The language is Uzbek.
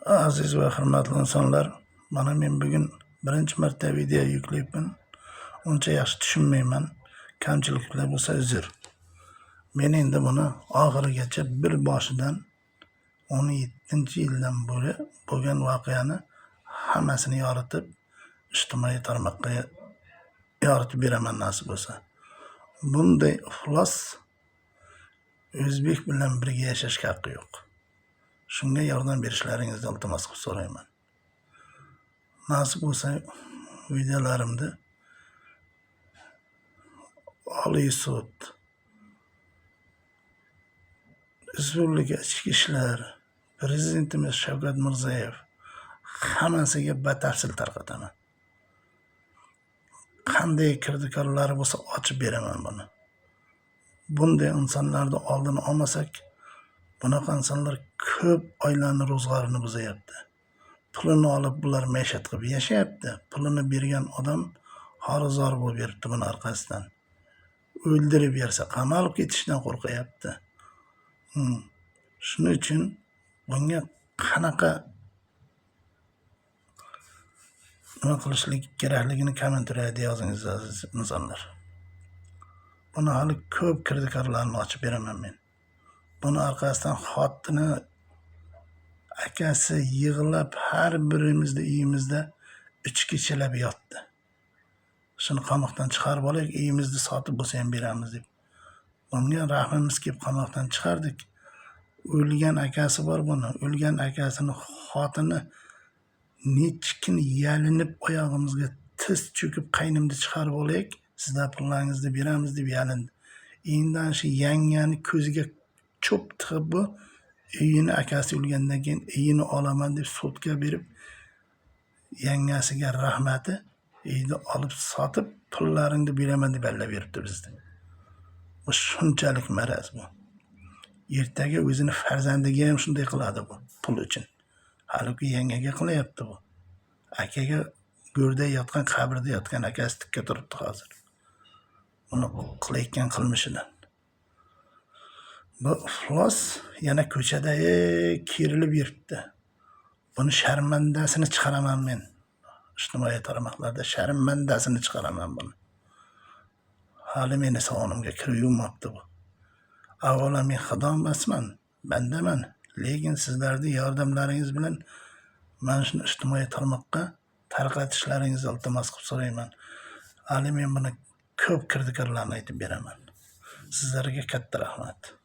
Aziz ve hurmatli insonlar, mana men bugun birinchi marta video yuklayapman. Uncha yaxshi tushunmayman. Kamchiliklar bo'lsa uzr. Men endi buni oxirigacha bir boshidan 17-yildan beri bo'lgan voqeani hammasini yoritib, ijtimoiy tarmoqqa yoritib beraman nasib bo'lsa. Bunday iflos o'zbek bilan birga yashashga haqqi yo'q. Shunga yordam berishlaringizni iltimos qilib so'rayman. Nasib bo'lsa videolarimda Oliy sud, Respublika ichki ishlar, Prezidentimiz Shavkat Mirziyoyev hammasiga batafsil tarqataman. Qanday kirdikorlari bo'lsa ochib beraman buni. Bunday insonlarni oldini olmasak, bunaqa insonlar ko'p oilaning ro'zg'orini buzyapti. Pulini olib bular maishat qilib yashayapti. Pulini bergan odam horizor bo'lib beribdi buni orqasidan. O'ldirib bersa qamalib ketishdan qo'rqyapti. Shuning uchun bunga qanaqa nima qilishlik kerakligini kommentariyada yozingiz aziz insonlar. Buni hali ko'p kirdikorlarni ochib beraman men. Buni orqasidan xotini, akasi yig'lab har birimizni uyimizda ichki chelab yotdi. Shuni qamoqdan chiqarib olaylik, uyimizni sotib bo'lsa ham beramiz deb. Bunga rahmimiz kelib qamoqdan chiqardik. O'lgan akasi bor buni. O'lgan akasini xotini nechkin yalinib oyog'imizga tiz cho'kib qaynimni chiqarib olaylik, sizlar pullaringizni beramiz deb yalindi. Endi shu yangani ko'ziga cho'p tiqib bu uyini akasi o'lgandan keyin uyini olaman deb sudga berib, yangasiga rahmati, uyni olib sotib pullaringni beraman deb alla beribdi bizni. Bu shunchalik maraz bu. Ertaga o'zini farzandiga ham shunday qiladi bu pul uchun. Halbuki yangaga qilyapti bu. Akaga go'rda yotgan, qabrda yotgan akasi tikka turibdi hozir. Buni qilayotgan qilmishidan. Bu iflos yana ko'chada kerilib yuribdi. Buni sharmandasini chiqaraman men. Ijtimoiy tarmoqlarda sharmandasini chiqaraman buni. Hali meni sonimga kirib yurmabdi bu. Avvalo men xudo emasman, bandaman. Lekin sizlarning yordamlaringiz bilan mana shuni ijtimoiy tarmoqqa tarqatishlaringizni iltimos qilib so'rayman. Hali men buni ko'p kirdikorlarni aytib beraman. Sizlarga katta rahmat.